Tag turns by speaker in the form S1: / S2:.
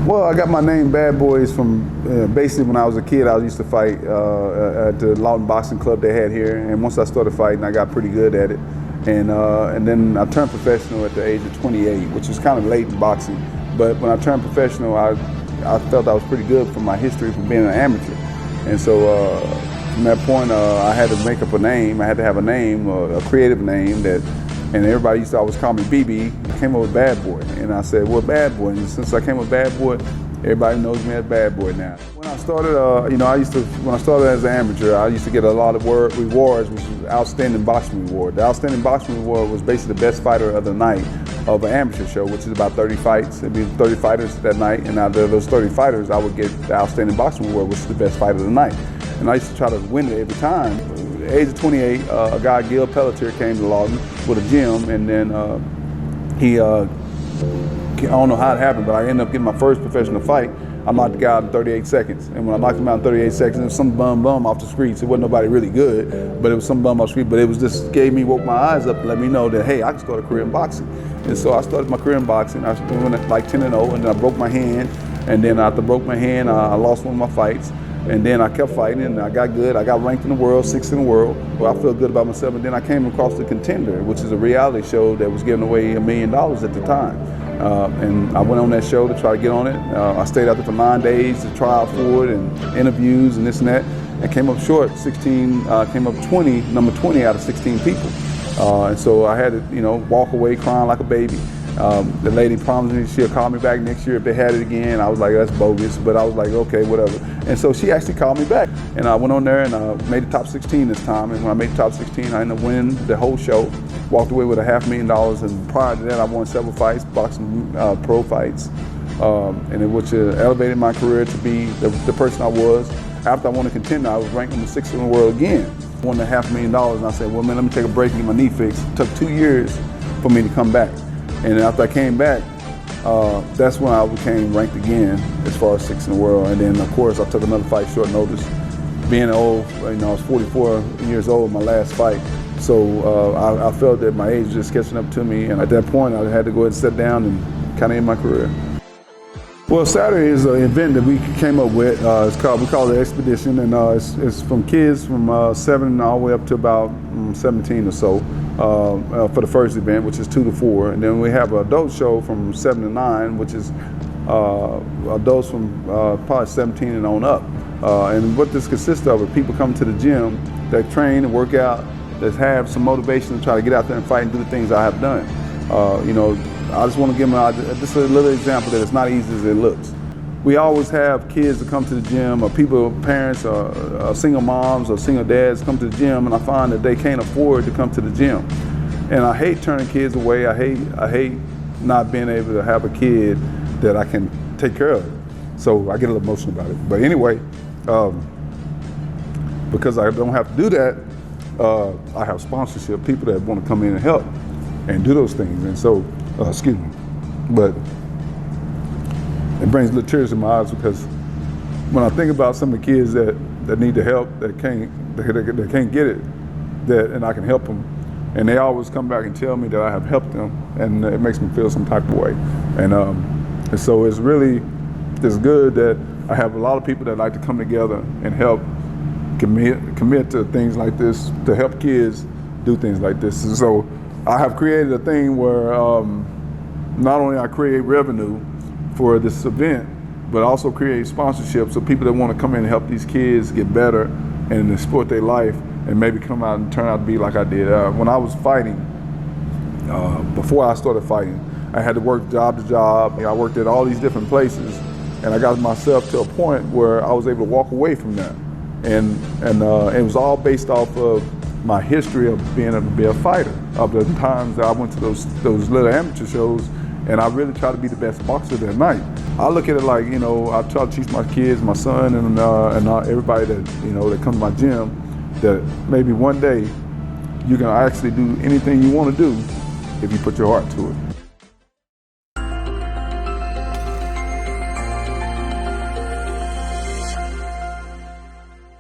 S1: Well, I got my name Bad Boys from basically when I was a kid. I used to fight at the Lawton boxing club they had here, and once I started fighting, I got pretty good at it. And then I turned professional at the age of 28, which was kind of late in boxing. But when I turned professional, I felt I was pretty good from my history from being an amateur. And so from that point, I had to make up a name. I had to have a name, a creative name and everybody used to always call me BB. I came up with Bad Boy, and I said, well, Bad Boy. And since I came with Bad Boy, everybody knows me as Bad Boy now. When I started, when I started as an amateur, I used to get a lot of rewards, which was Outstanding Boxing Reward. The Outstanding Boxing Reward was basically the best fighter of the night of an amateur show, which is about 30 fights. It'd be 30 fighters that night, and out of those 30 fighters, I would get the Outstanding Boxing Reward, which is the best fighter of the night. And I used to try to win it every time. At the age of 28, a guy, Gil Pelletier, came to Lawton with a gym, and then I don't know how it happened, but I ended up getting my first professional fight. I knocked the guy out in 38 seconds. And when I knocked him out in 38 seconds, it was some bum off the streets. It wasn't nobody really good, but it was some bum off the street. But it was just woke my eyes up and let me know that, hey, I can start a career in boxing. And so I started my career in boxing. I went at like 10-0, and then I broke my hand. And then after I broke my hand, I lost one of my fights. And then I kept fighting, and I got good. I got ranked in the world, 6th in the world. Well, I felt good about myself. And then I came across the Contender, which is a reality show that was giving away $1 million at the time. And I went on that show to try to get on it. I stayed out there for 9 days to try out for it and interviews and this and that, and came up short, came up number 20 out of 16 people. And so I had to, walk away crying like a baby. The lady promised me she'll call me back next year if they had it again. I was like, that's bogus, but I was like, okay, whatever. And so she actually called me back, and I went on there and made the top 16 this time. And when I made the top 16, I ended up winning the whole show. Walked away with $500,000, and prior to that, I won several fights, boxing pro fights, and which elevated my career to be the person I was. After I won the Contender, I was ranked number 6 in the world again. Won the $500,000, and I said, well, man, let me take a break and get my knee fixed. It took 2 years for me to come back. And after I came back, that's when I became ranked again as far as 6th in the world. And then, of course, I took another fight short notice. Being old, I was 44 years old my last fight. So I felt that my age was just catching up to me. And at that point, I had to go ahead and sit down and kind of end my career. Well, Saturday is an event that we came up with. We call it Expedition, and it's from kids from 7 all the way up to about 17 or so for the first event, which is 2 to 4. And then we have an adult show from 7 to 9, which is adults from probably 17 and on up. And what this consists of is people come to the gym that train and work out, that have some motivation to try to get out there and fight and do the things I have done. I just want to give them just a little example that it's not easy as it looks. We always have kids that come to the gym, or parents, or single moms or single dads come to the gym, and I find that they can't afford to come to the gym. And I hate turning kids away. I hate not being able to have a kid that I can take care of. So I get a little emotional about it. But anyway, because I don't have to do that, I have sponsorship, people that want to come in and help and do those things. And so, excuse me, but it brings little tears to my eyes, because when I think about some of the kids that need the help, that can't get it, and I can help them, and they always come back and tell me that I have helped them, and it makes me feel some type of way. And so it's good that I have a lot of people that like to come together and help commit to things like this, to help kids do things like this. And so I have created a thing where not only I create revenue for this event, but also create sponsorships, so people that want to come in and help these kids get better and exploit their life and maybe come out and turn out to be like I did. When I was fighting, before I started fighting, I had to work job to job. I worked at all these different places, and I got myself to a point where I was able to walk away from that. And it was all based off of my history of being able to be a fighter, of the times that I went to those little amateur shows, and I really try to be the best boxer that night. I look at it like, I try to teach my kids, my son, and everybody that that comes to my gym, that maybe one day you can actually do anything you want to do if you put your heart to it.